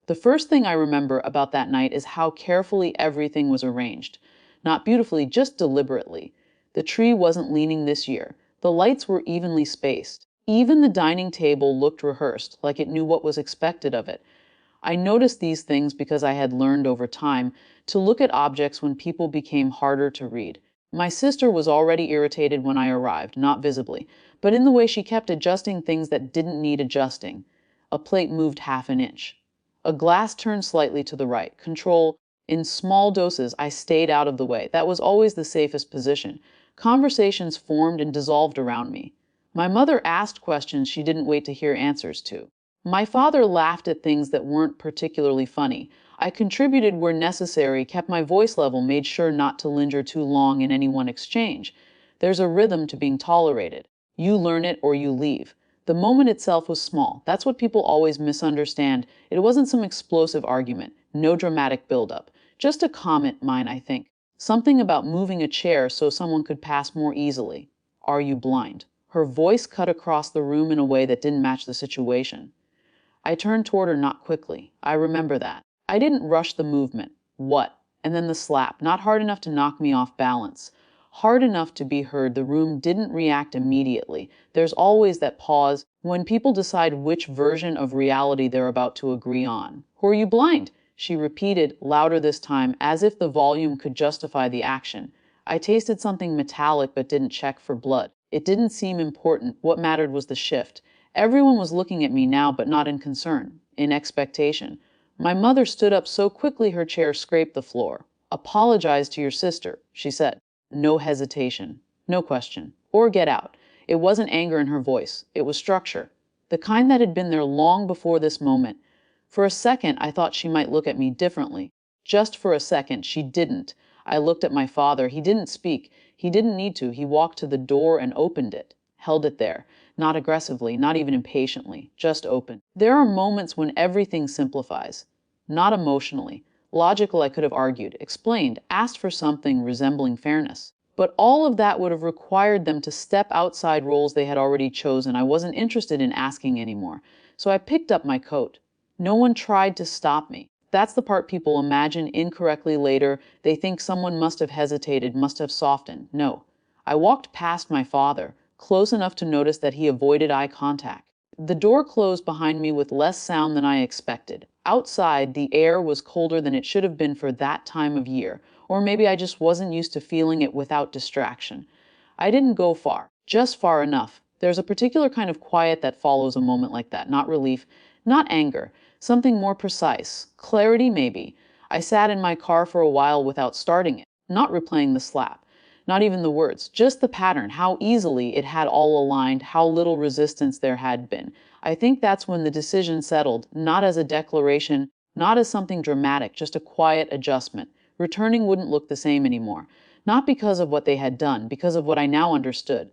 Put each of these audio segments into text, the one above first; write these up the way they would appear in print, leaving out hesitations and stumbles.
The first thing I remember about that night is how carefully everything was arranged. Not beautifully, just deliberately. The tree wasn't leaning this year. The lights were evenly spaced. Even the dining table looked rehearsed, like it knew what was expected of it. I noticed these things because I had learned over time to look at objects when people became harder to read. My sister was already irritated when I arrived, not visibly, but in the way she kept adjusting things that didn't need adjusting. A plate moved half an inch. A glass turned slightly to the right. Control. In small doses, I stayed out of the way. That was always the safest position. Conversations formed and dissolved around me. My mother asked questions she didn't wait to hear answers to. My father laughed at things that weren't particularly funny. I contributed where necessary, kept my voice level, made sure not to linger too long in any one exchange. There's a rhythm to being tolerated. You learn it or you leave. The moment itself was small. That's what people always misunderstand. It wasn't some explosive argument, no dramatic buildup. Just a comment, mine, I think. Something about moving a chair so someone could pass more easily. Are you blind? Her voice cut across the room in a way that didn't match the situation. I turned toward her, not quickly. I remember that. I didn't rush the movement. What? And then the slap, not hard enough to knock me off balance. Hard enough to be heard. The room didn't react immediately. There's always that pause when people decide which version of reality they're about to agree on. Who are you blind? She repeated, louder this time, as if the volume could justify the action. I tasted something metallic but didn't check for blood. It didn't seem important. What mattered was the shift. Everyone was looking at me now, but not in concern, in expectation. My mother stood up so quickly her chair scraped the floor. Apologize to your sister, she said. No hesitation, no question. Or get out. It wasn't anger in her voice. It was structure. The kind that had been there long before this moment. For a second, I thought she might look at me differently. Just for a second, she didn't. I looked at my father. He didn't speak. He didn't need to. He walked to the door and opened it. Held it there. Not aggressively, not even impatiently, just open. There are moments when everything simplifies. Not emotionally. Logical, I could have argued, explained, asked for something resembling fairness. But all of that would have required them to step outside roles they had already chosen. I wasn't interested in asking anymore. So I picked up my coat. No one tried to stop me. That's the part people imagine incorrectly later. They think someone must have hesitated, must have softened. No. I walked past my father, close enough to notice that he avoided eye contact. The door closed behind me with less sound than I expected. Outside, the air was colder than it should have been for that time of year, or maybe I just wasn't used to feeling it without distraction. I didn't go far, just far enough. There's a particular kind of quiet that follows a moment like that, not relief, not anger, something more precise, clarity maybe. I sat in my car for a while without starting it, not replaying the slap. Not even the words, just the pattern, how easily it had all aligned, how little resistance there had been. I think that's when the decision settled, not as a declaration, not as something dramatic, just a quiet adjustment. Returning wouldn't look the same anymore. Not because of what they had done, because of what I now understood.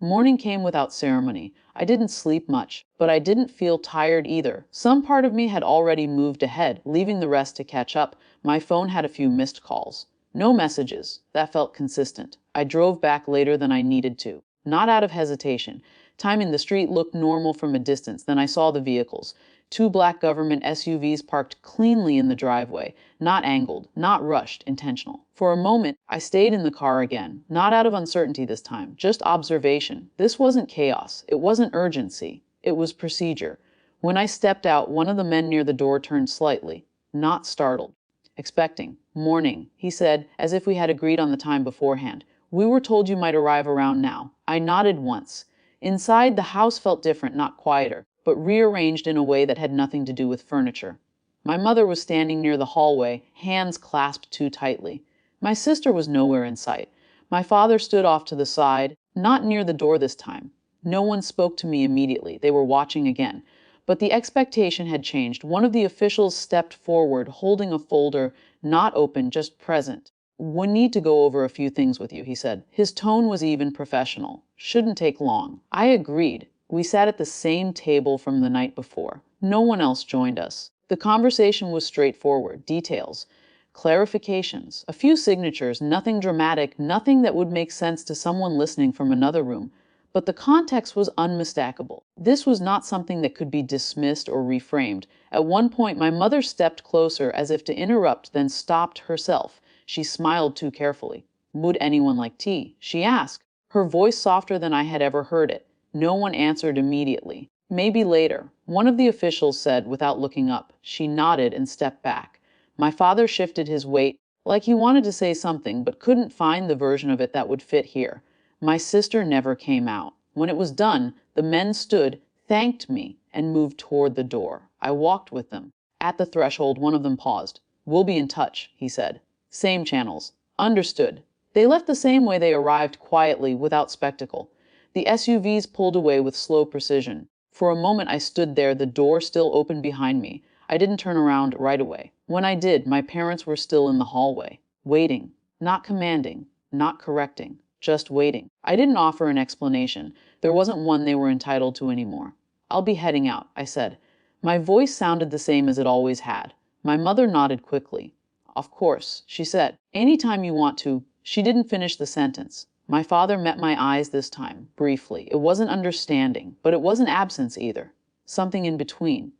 Morning came without ceremony. I didn't sleep much, but I didn't feel tired either. Some part of me had already moved ahead, leaving the rest to catch up. My phone had a few missed calls. No messages. That felt consistent. I drove back later than I needed to. Not out of hesitation. Time in the street looked normal from a distance. Then I saw the vehicles. 2 black government SUVs parked cleanly in the driveway. Not angled, not rushed, intentional. For a moment, I stayed in the car again. Not out of uncertainty this time, just observation. This wasn't chaos. It wasn't urgency. It was procedure. When I stepped out, one of the men near the door turned slightly. Not startled. Expecting. Morning, he said, as if we had agreed on the time beforehand. We were told you might arrive around now. I nodded once. Inside, the house felt different, not quieter, but rearranged in a way that had nothing to do with furniture. My mother was standing near the hallway, hands clasped too tightly. My sister was nowhere in sight. My father stood off to the side, not near the door this time. No one spoke to me immediately. They were watching again. But the expectation had changed. One of the officials stepped forward, holding a folder, not open, just present. We need to go over a few things with you, he said. His tone was even professional. Shouldn't take long. I agreed. We sat at the same table from the night before. No one else joined us. The conversation was straightforward. Details. Clarifications. A few signatures. Nothing dramatic. Nothing that would make sense to someone listening from another room. But the context was unmistakable. This was not something that could be dismissed or reframed. At one point, my mother stepped closer as if to interrupt, then stopped herself. She smiled too carefully. Would anyone like tea? She asked, her voice softer than I had ever heard it. No one answered immediately. Maybe later, one of the officials said without looking up. She nodded and stepped back. My father shifted his weight, like he wanted to say something, but couldn't find the version of it that would fit here. My sister never came out. When it was done, the men stood, thanked me, and moved toward the door. I walked with them. At the threshold, one of them paused. We'll be in touch, he said. Same channels. Understood. They left the same way they arrived, quietly, without spectacle. The SUVs pulled away with slow precision. For a moment I stood there, the door still open behind me. I didn't turn around right away. When I did, my parents were still in the hallway, waiting, not commanding, not correcting, just waiting. I didn't offer an explanation. There wasn't one they were entitled to anymore. I'll be heading out, I said. My voice sounded the same as it always had. My mother nodded quickly. Of course, she said. Anytime you want to. She didn't finish the sentence. My father met my eyes this time, briefly. It wasn't understanding, but it wasn't absence either. Something in between.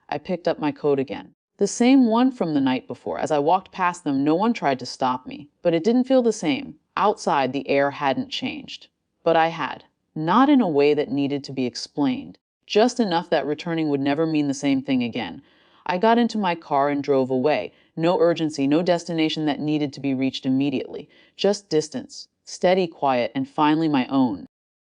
I picked up my coat again. The same one from the night before. As I walked past them, no one tried to stop me, but it didn't feel the same. Outside, the air hadn't changed. But I had. Not in a way that needed to be explained. Just enough that returning would never mean the same thing again. I got into my car and drove away. No urgency, no destination that needed to be reached immediately. Just distance, steady quiet, and finally my own.